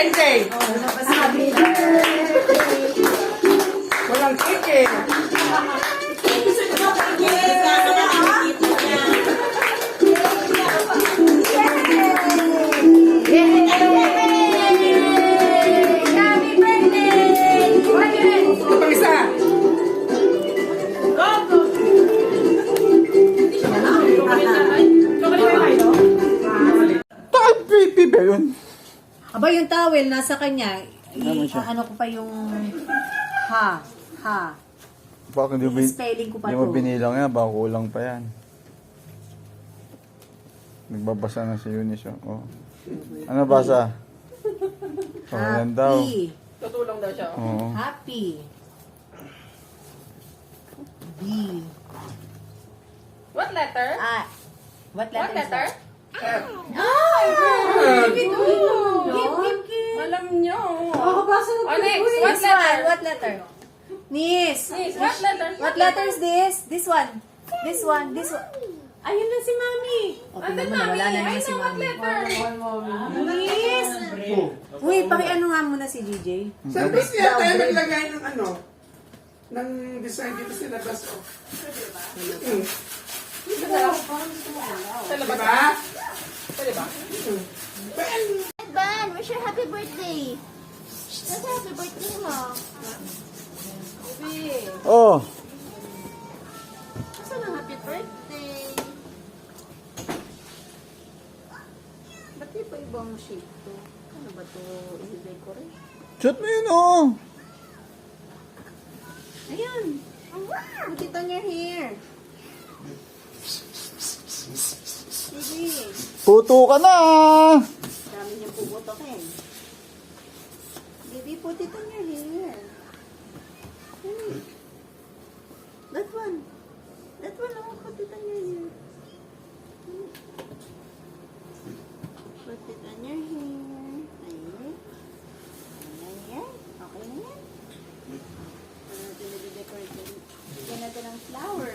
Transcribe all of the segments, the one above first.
NJ. Happy birthday. Walang cake eh. Pang isa. Pipi ba yun? Aba, yung towel nasa kanya. Naman siya. Ano ko pa yung ha. Bakit hindi mo, Spelling ko pa hindi mo to. binilang yan? Baka kulang pa yan. Nagbabasa na si Eunice. Oh. Ano basa? Oh, yan daw. Happy. Tutulong daw siya. Oo. Happy. B. What letter? What What letter? F. Give. Alam niyo. Makakabasa na Oh, next. What What letter? What letter? Nis. Yes, what letter? What letter is this? This one. This one. Ayun na si Mami. O, tingnan mo, nawala na naman si Mami. Nis. Uy, paki-ano nga muna si DJ. Saan ba siya tayo naglagay ng ano? Ng design dito sa labas ko. Sa labas. Diba? Pwede ba? Ben, wish your happy birthday. That's happy birthday mo. Oh, Saan ang happy birthday? Ba't di pa ibang shape to? Ano ba to? Ihigay ko rin. shoot mo yun oh. Ayun. Put it on your hair. Sige. Puto ka na. Dami niyang puputokin. Baby, put it on your hair. Ayun. That one. That one, oh. Put it on your hair. Put it on your hair. Ayun. Ayan. Okay na yan. Ano natin nag-decorate din? Bigyan natin ng flower.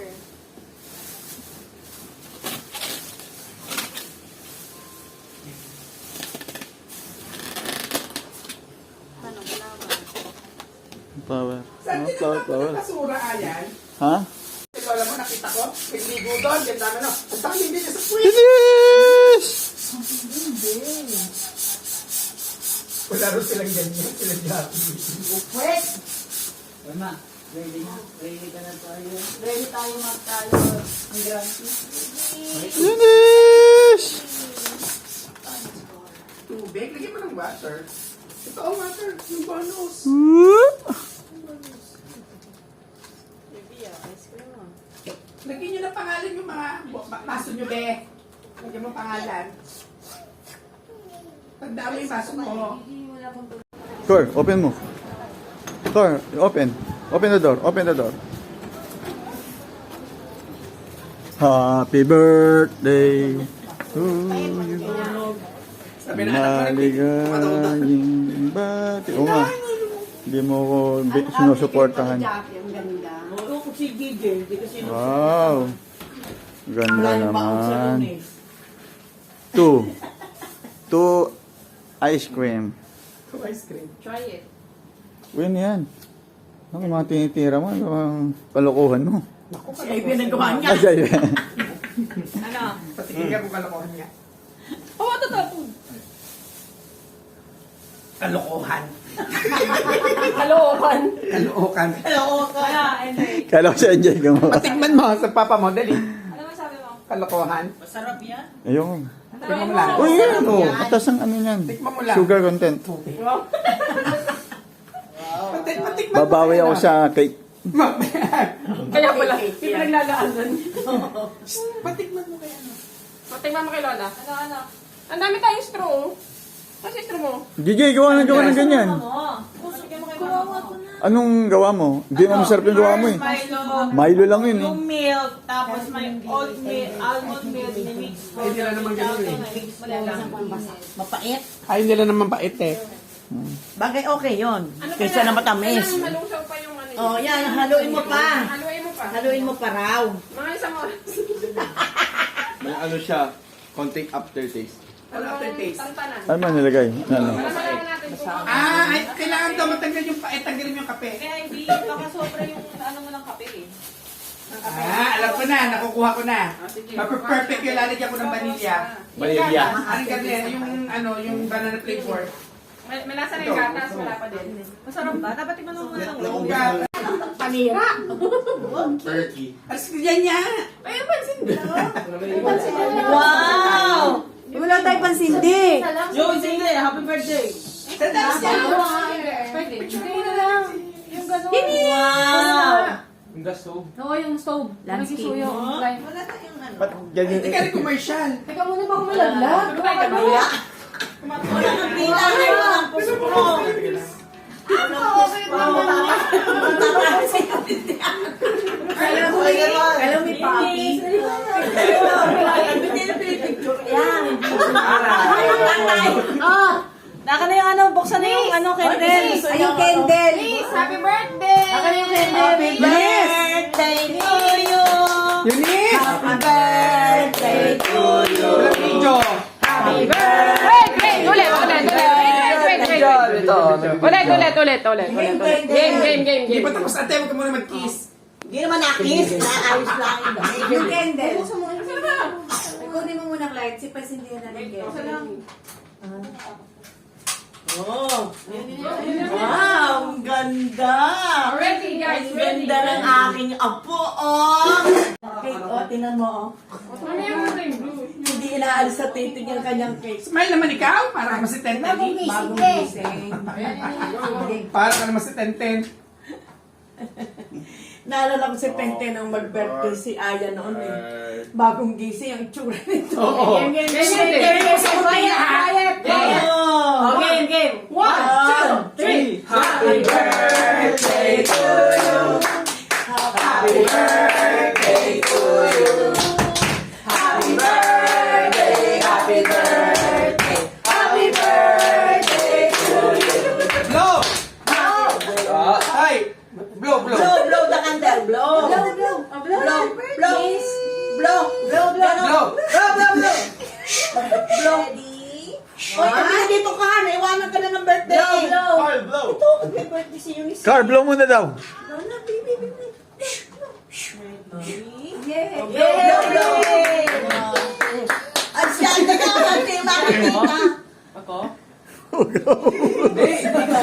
Paano flower? Flower. Saan Ano, din flower, ang flower. basura ayan? Ha? Ito alam mo, nakita ko. Nagligo doon. Diyan dami no. Ang dami din niya sa puwit. Finish! Wala rin silang ganyan. Silang dati. Wait! Ready tayo magtayo. Ang grabe. Finish! Tubig. Lagyan mo ng water. Ito ang water. Yung bonus. Lagyan nyo ng pangalan yung mga baso nyo, be. Lagyan mo pangalan. Tandaan mo yung baso mo. Tor, open mo. Tor, open. Open the door. Open the door. Happy birthday to you. Sabi na anak mo, Maligayang bati. Oo nga. Hindi mo ko sinusuportahan. Oo, kung si DJ. Wow. Ganda naman. Two ice cream. ice cream. Try it. Uy, ano yan? Ano mga tinitira mo? Ano ang palokohan mo? Si Ivy nagawa niya. Ay, ay, ay. Ano? Patingin ka kung kalokohan niya. Oh, ito to. Kalokohan. Kalokohan. Kalokohan. Kaya, anyway. Kala ko sa enjoy ka mo. Patikman mo sa papa mo. Dali. Ano masabi mo? Kalokohan. Masarap yan. Ayun. Tikman mo lang. Uy, yan. Oh, atas ang ano yan. Tikman mo lang. Sugar content. Patikman mo. Babawi ako sa cake. Kaya pala, hindi naglalaanan. Patikman mo kaya. Patingnan mo kay Lola. Ano? Ang dami tayong straw. Kasi straw mo. DJ, gawa ng ganyan. Kuwawa ko na. Anong gawa mo? Hindi mo masarap yung gawa mo eh. Milo, Milo lang yun eh. yung milk, tapos may oat milk, almond milk, ni-mix ko. Ay, nila naman ganun eh. Mix mo lang. Mapait. Ay, nila naman bait eh. Bagay okay yon. Ano Kaysa na matamis. Kailangan malusaw pa yung ano. Oh, yan. Haluin mo pa. Haluin mo pa. Haluin mo pa raw. Mga isang oras. May ano siya, konting aftertaste. Ano after taste? Tantanan. Ano man nilagay? Ano? Malaman natin Ay, kailangan daw matanggal yung tanggalin mo yung kape. Kaya hindi, baka sobra yung ano mo ng kape eh. Alam ko na, nakukuha ko na. Perfect yung lalagyan ko ng vanilla. Vanilla. Anong ganyan, yung banana flavor. May lasa na yung gatas, wala pa din. Masarap ba? Dapat iba naman ng Yung gatas. Panira! Alas ko yan niya. Ay, pansin mo. Wow! Wala tayong pansindi. Yo, sige, happy birthday! Sa taas niya. Pwede. Hindi na lang. Yung gano'n. Wow! Oo, yung stove. Landscape. Nagsusuyo. Like, Ba't ganyan? Hindi ka rin commercial. teka muna ba kung malaglag? Alam mo, papi. Naka na yung ano, buksan na yung ano, candle. Ay, yung candle. Please, happy birthday! Aka na yung candle. Yes! Birthday to you! Eunice! Happy birthday to you. Walang video. Wait, ulit. Game. Hindi pa tapos ate, huwag ka muna mag-kiss. Hindi naman nakis, naayos lang. Yung candle. Ikunin mo muna, Clyde. Si pasindihan na ng candle. Oh. Wow, ang ganda! Ready, guys, Ang ready. ganda ng aking apo, oh! Cake, oh, tingnan mo, oh. Ano yung blue? Hindi inaalis sa titig yung kanyang cake. Smile naman ikaw, para ka mas si Tenten. Bagong gising. Para ka naman si Tenten. Naalala ko si Tente nang mag-birthday si Aya noon eh. Bagong gising ang itsura nito. Oo. Game mo sa quiet. Oh. Game. 1, 2, 3. Happy birthday to you. Happy birthday to you. Happy birthday, happy birthday, happy birthday to you. Blow! Ay! Blow! Blow the candle. Blow. Blow. Blow. Oy, hindi dito ka. Naiwanan ka na ng birthday. Blow! Ito, mag-birthday si Eunice. Car, blow muna daw. Lola, baby. Blow. Ang siyanda ka. Hindi makakita.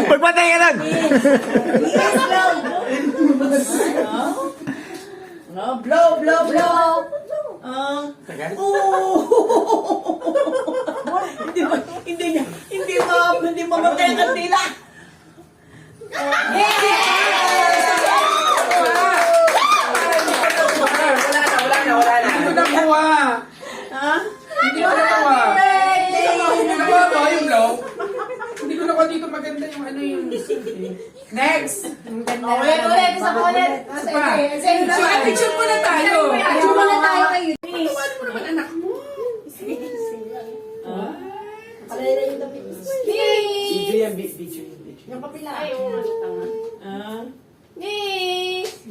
Magpatay ka lang! Yes, blow. Blow. Hindi mamatay ang kandila. Wala na. Hindi ko nakuha. Ha? Hindi ko nakuha. Hindi ko nakuha ba yung blow? Hindi ko nakuha dito maganda yung Next! Ulit. Isa pa ulit. Isa pa. So, picture muna tayo. Picture muna tayo kayo. Ano mo naman anak mo? Yung kapila.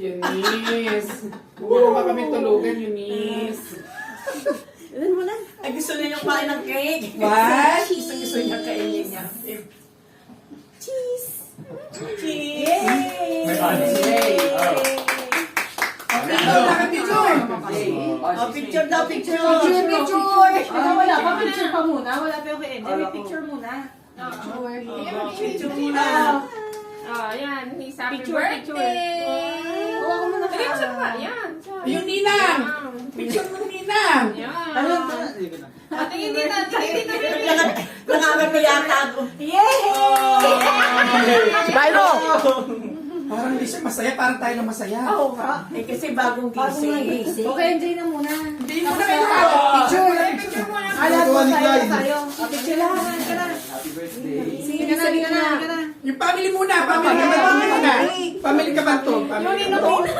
Eunice. Huwag naman kami tulugan, Eunice. Ilan mo na? Ay, gusto niya yung kain ng cake. What? Gusto niya kainin niya. Cheese! Yay! Picture! Oh, picture daw, picture! Wala pa, picture pa muna. Wala pa yung kay Picture muna. Picture muna. Yan. He's happy birthday. Huwag ko muna. Sige, saan pa? Yan. Yung Ninang! Picture mo Ninang! Yan. Ano? Tingin dito. Nangagal ko yata ako. Kylo! Parang hindi siya masaya, parang tayo lang masaya. Oo nga. Eh kasi bagong gising. Okay, enjoy na muna. Hindi mo na kayo picture! Picture mo lang. Alam mo tayo. Picture lang. Sige na. Yung family muna, family muna. Family ka ba ito? Family ka ba ito?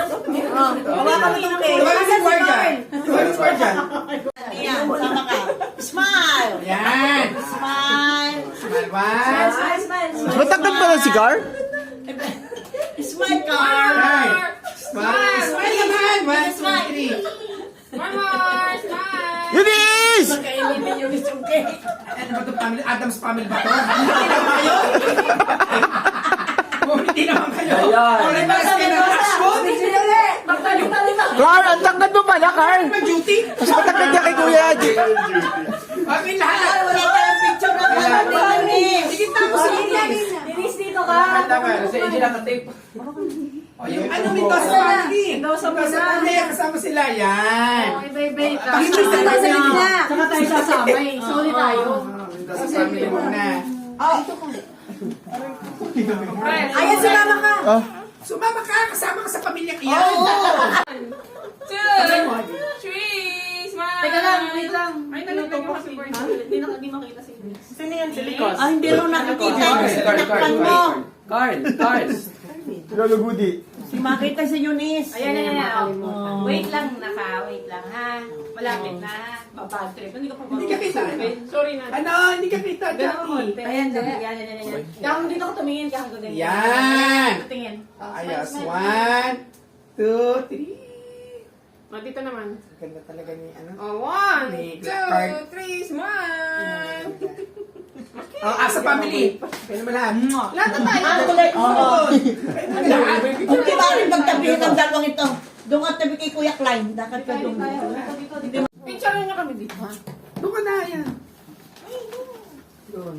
Hawakan mo yung cake. Tawagin si Guardian. Tawagin si Guardian. Ayan, sama ka. Smile! Yan! Smile! Smile once. Matagdag ba lang si Car? Smile, Carl! Right. Smile. Smile naman. 1, 2, 3. One more. Smile. Eunice! Kainin yung cake. Ano ba ito family? Adam's family ba ito? Hindi naman kayo? Hindi naman kayo. Wala ba sa kinakasyon? Carl, ang tangkad mo pala, Carl! Ano ba duty? Mas matangkad niya kay Kuya Haji. Kami lahat. Wala tayong picture ng family. Sige, tapos sige. Linis dito ka. Sa inyo nakatape. O, yung ano nito sa family. Ito sa family, kasama sila. Yan. Ibay-ibay ka. Pakita sa kanila. Saka tayo sasama eh. Sorry tayo. Ito sa family muna. Ayan, sumama ka. Oh, Sumama ka, kasama ka sa pamilyang iyan. 2, 3, smile! Teka lang, wait lang. Ay, nalaglag yung happy birthday. Hindi makita si Liz. Sino yan? Si Likos? Ah, hindi raw nakikita. Tinakpan mo. Carl. Lolo Goody. Si makita si Eunice. Ayan. Wait lang, wait lang ha. Malapit na. Babad trip. Hindi ka pa Hindi ka kita. Sorry na. Ano, hindi ka kita, Jackie. Ayan, Yan. Kaya kung dito ko tumingin, kaya kung ganyan. Yan. Tingin. Ayos. 1, 2, 3. Dito naman. Ganda talaga ni ano. Oh, 1, May 2, black card. 3, smile! Sa family. Kaya naman lahat. Lahat na tayo. Oo. Kaya naman lahat. Kung di ba rin magtabi ng dalawang ito, doon at tabi kay Kuya Klein. Dapat ka doon. Picture niyo kami dito. Doon ka na yan. Doon.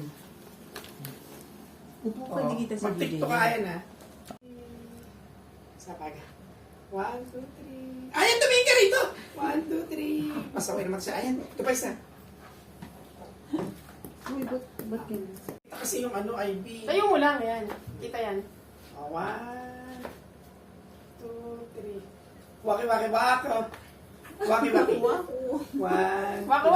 Upo ka, di kita sa Mag-tiktok ka yan ha. Sa paga. 1, 2, 3. Ayan, tumingin ka rito. 1, 2, 3. Pasaway naman siya. Ayan, ito pa isa. Uy, ba't ganun? Ito kasi yung ano, IB. Tayo mo lang, yan. Kita yan. 1, 2, 3. Waki-waki wako. Waki-waki. 1. Wako!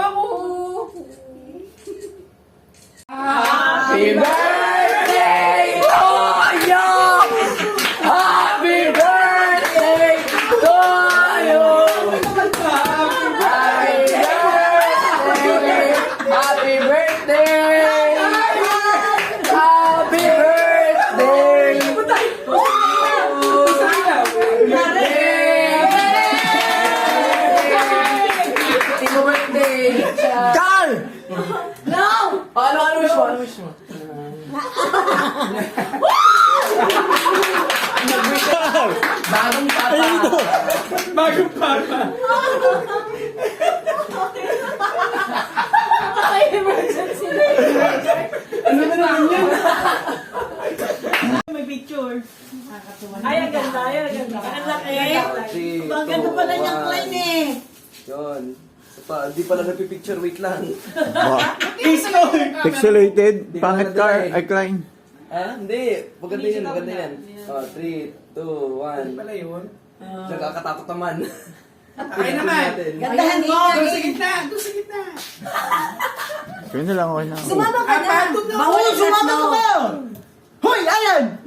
Happy birthday to you! Happy birthday to you! Happy birthday! Happy birthday! Happy birthday! Carl! Ano wish mo? Bagong papa. Bagong papa. Ano na naman yun? May picture. Ay, ang ganda. Ang laki. Ang ganda pala niyang Klein eh. Yun. Di pala nagpipicture, wait lang. Pixelated. Pangit Carl. Ay, Klein. Hindi. Maganda yan, maganda yan. 3, 2, 1. Pala yun. Nagkakatakot naman. Ay naman. Gandahan mo. Doon sa gitna. Doon sa gitna. Kaya na lang, okay na. Sumama ka na. Bawal sumama ka ba? Hoy, ayan!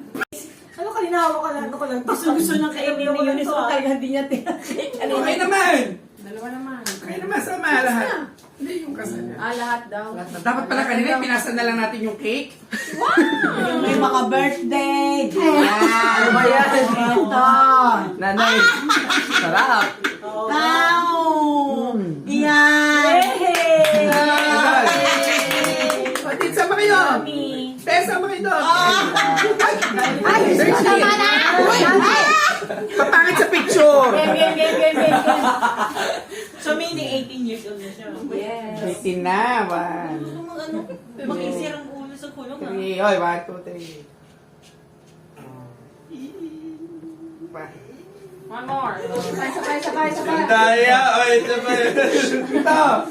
Ano ka, hinahawa ka lang. Ano ka lang. Gusto ng kainin ni Eunice. So, talaga hindi niya tinakita. Okay naman. Dalawa naman. Okay naman, sama lahat. Hindi yung kasal. Lahat daw. Dapat pala kanina, pinasa na lang natin yung cake. Yung may mga birthday. Ano ba yan? Ito. Nanay. Sarap. Wow! Yan! Patit, sama kayo. Tess, sama kayo doon. Ay, tama na. Papangit sa picture. Game. So, meaning 18 years old na siya. Yes. 18 na. 1, Makisir ang ulo sa kulong. 3. Oy, 1, 2, 3. One more. Sabay. Daya! Ay, sabay. Ito.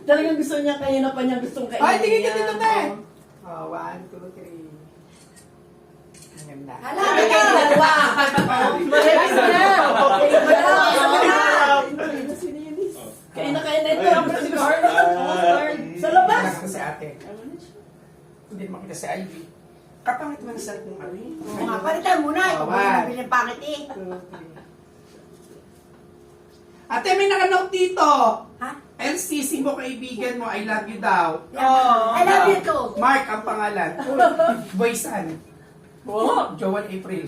Talagang gusto niya kayo na pa niya gustong kainin. Ay, tingin ka dito, te. Oh, 1, 2, 3. Ang ganda. Dalawa! Kain na ito. Sa labas! Nakita si ate. Hindi makita si Ivy. Kapangit man sa kung ano yun. Mga palitan muna. Ikaw mo yung nabili ng pangit eh. 2, 3. Ate, may nakanote dito. Ha? LCC mo kaibigan mo, I love you daw. I love you too. Mark ang pangalan. Boysan. Joel April.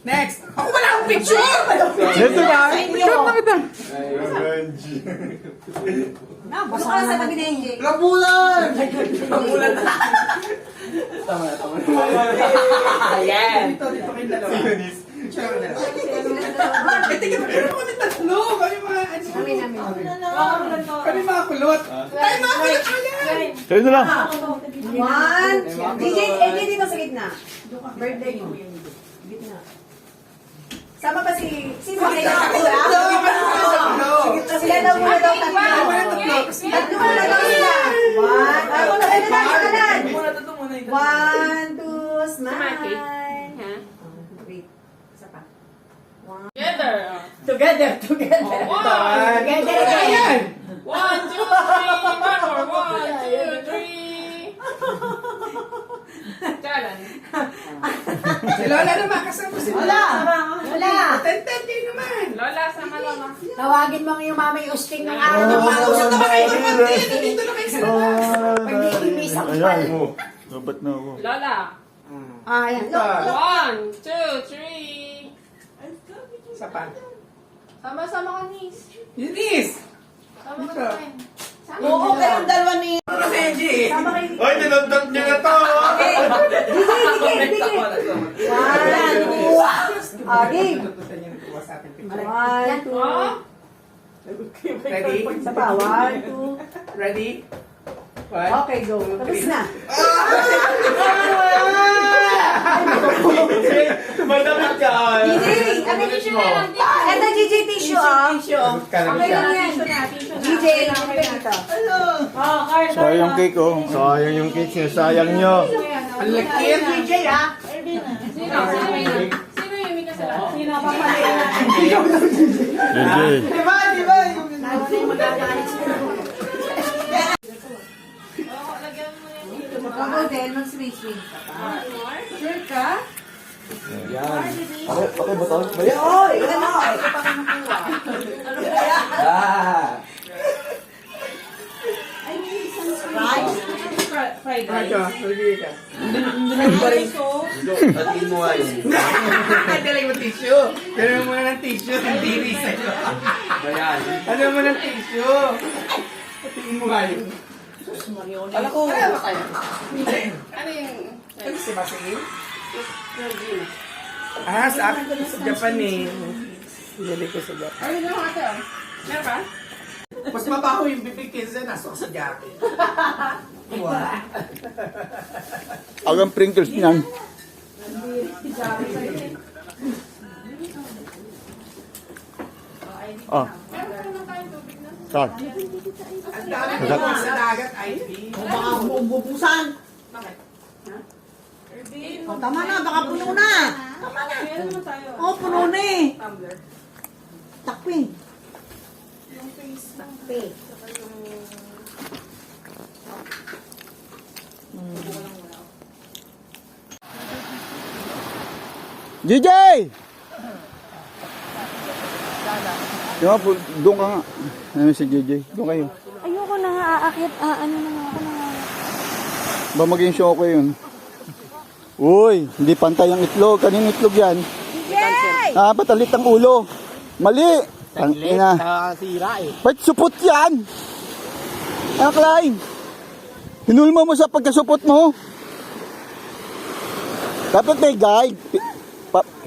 Next. Ako wala akong picture! Ito na. Shot na kita. Gusto ko lang sa tabi ni AJ. Labulan! Tama na, tama na. Ayan. Dito kayong dalawa. Tsaka kayong dalawa. Eh, tingnan mo, meron kami tatlo. Kami mga, Kami namin. kami mga kulot. Tayo mga kulot ulit! Kayo na lang. One. AJ, AJ dito sa gitna. Birthday mo. Gitna. Sama pa si... Sino ba Tsaka kayo? kayong tatlo. Di ba naman sa tatlo? Sila daw muna daw tatlo. Ano ba yung tatlo? Tatlo muna daw sila. One. Ako na kayo na kanan. Muna, tatlo muna. One, two, smile. Ha? Wait. Isa pa. Together. Together, together. One. Together Ayan! again. 1, 2, 3. One more. 1, 2, 3. Challenge. Si Lola naman, kasama si Wala. Wala. Tenten kayo naman. Lola, sama Lola. Tawagin mo yung mama yung usting ng araw. Mag-usap naman kayo ng konti. Dito na kayo sa labas. Ayan. Dapat na ako. Lola. Ayan. 1, 2, 3. Isa pa. Sama-sama ka, Nis. Eunice! Sama ka Dito. sa akin. Oo, kayong dalawa ni... Ano si Angie? Sama kayo. Hoy, dinodot niyo na to! Tama na, tama. One, two. Game. Tututan niyo nito sa ating picture. One, two. Oh? Ready? Isa pa. One, two. Ready? One. Okay, go. Tapos na. Madamit ka. DJ, ano Tissue na lang, tissue. Ito, DJ tissue, ah. Kalam Okay siya. lang yan. DJ, ano ka dito? Sayang cake oh. Sayang yung cake niya. Sayang nyo. Ang laki. DJ, ah. Sino? Sino yung may kasalanan? Sino pa pala? JJ. Diba? Diba? Yung... Oo, lagyan mo yan. Ako din, mag-swing-swing ka pa. Sure ka? Yan. Okay ba to? Mali? Oo, ilan ako. Ito pa Ah. Radyo, ready ka. Tatiin mo nga yun. Dali mo tissue. Dali mo muna ng tissue. Hindi rin sa'yo. Ayan. Dali mo ng tissue. Patingin mo nga yun. Alam ko. Kaya ba kayo? Ano yung... Ano si Masing? Ah, sa akin sa Japan eh. Pinili ko sa Japan. Ano yung ate? Meron ba? Mas mabaho yung bibig kaysa nasa sa jacket. Wow. Agang Pringles niyan. Ah. Meron naman tayong tubig na. Saan? Ang dami ko sa dagat, Ivy. Baka bubusan. Oh, tama na, baka puno na. Meron naman tayo. Oh, puno na eh. Tumbler. Takpin. Yung face. Takpi. Saka yung... JJ! Diba po, doon ka nga. Ano si JJ? Doon kayo. Ayoko na nga aakit. Ano na nga ako na nga. Ba maging show ko yun? Uy, hindi pantay ang itlog. Kaning itlog yan? Yay! Ah, patalit ang ulo. Mali. Ang ina. Sira eh. Ba't supot yan? Ah, Klein. Hinulma mo sa pagkasupot mo. Dapat may guide.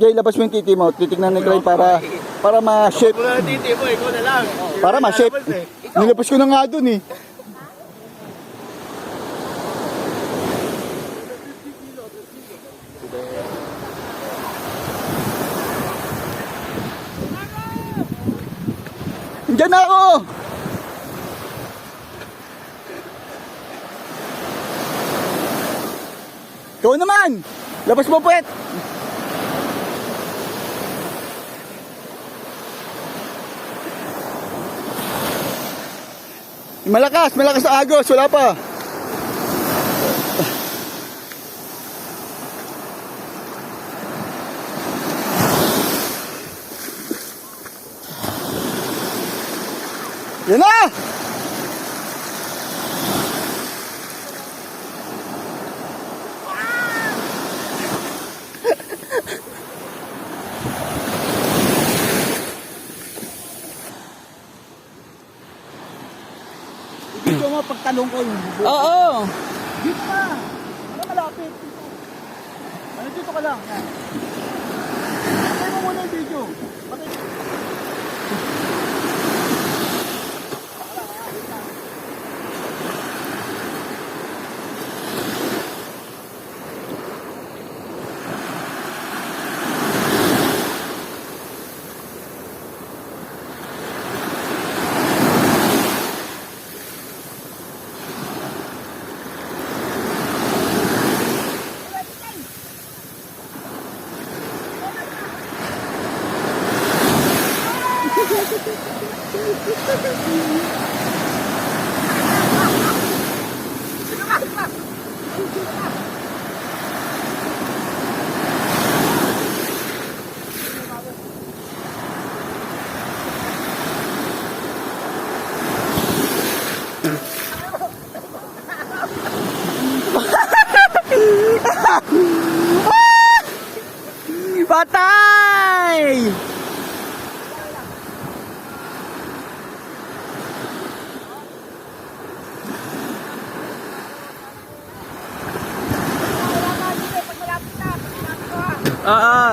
Jay, labas mo yung titi mo. Titignan ni Klein para ma-shape. Wala na titi mo, ikaw na lang. Para ma-shape. Nilabas ko na nga dun eh. Diyan na ako! Ikaw naman! Labas mo puwet! Malakas! Malakas ang agos! Wala pa! Yan na! Video mo pagtanong ko yung bubo. Oo. Dito ka. Ano malapit? Ano dito ka lang? Yan. Patay mo muna yung video. Patay mo. Patay! Oo.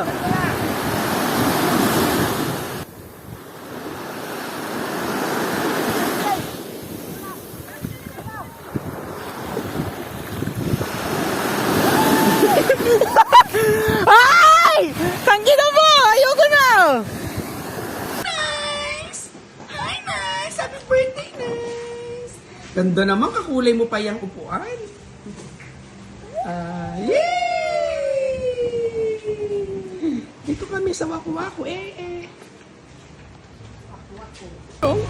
Ay! Tangki na mo! Ayoko na! Happy birthday, Nice! Ganda naman, kakulay mo pa yung upuan. Yay! Dito kami sa Waku-Waku, Oh.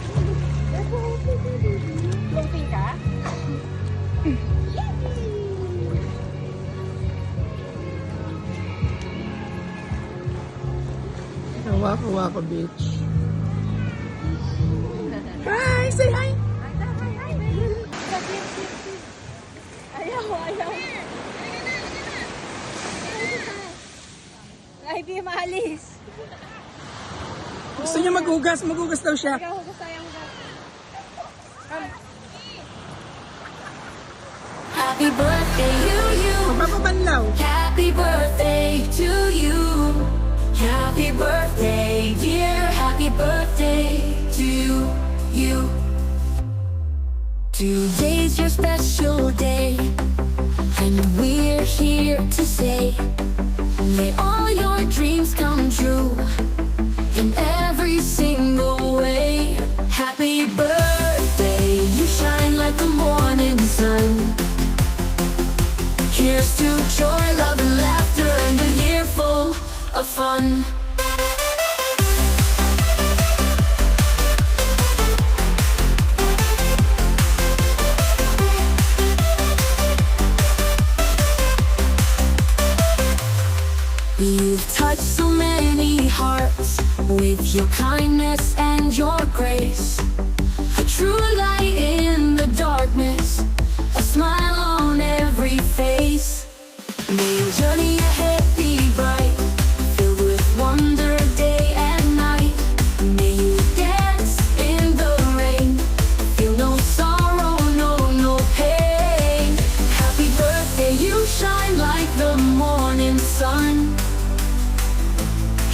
Waku-Waku Beach. Hi! Say hi! Ay, di maalis. Gusto niya maghugas, maghugas daw siya. Ikaw, gusto yung Happy birthday to you. Magpapabanlaw. Happy birthday to you. Happy birthday, dear. Happy birthday to you. Today's your special day, and we're here to say, may all your dreams come true in every single way. Happy birthday, you shine like the morning sun. Here's to joy, love, and laughter, and a year full of fun. You've touched so many hearts with your kindness and your grace. A true light in the darkness, a smile on every face. May your journey ahead be bright, filled with wonder day and night. May you dance in the rain, feel no sorrow, no pain. Happy birthday, you shine like the morning sun.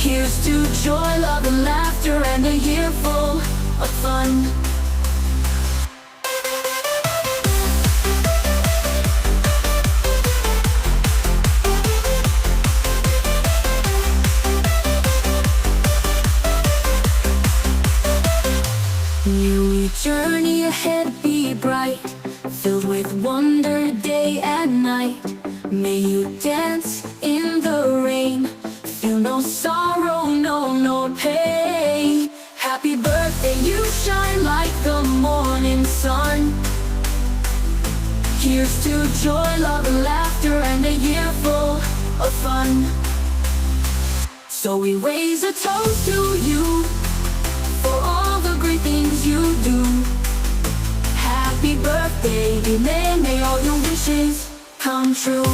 Here's to joy, love, and laughter, and a year full of fun. New journey ahead be bright, filled with wonder day and night. May you dance in the rain, feel no sorrow, no pain. Happy birthday, you shine like the morning sun. Here's to joy, love, and laughter, and a year full of fun. So we raise a toast to you for all the great things you do. Happy birthday, may all your wishes come true.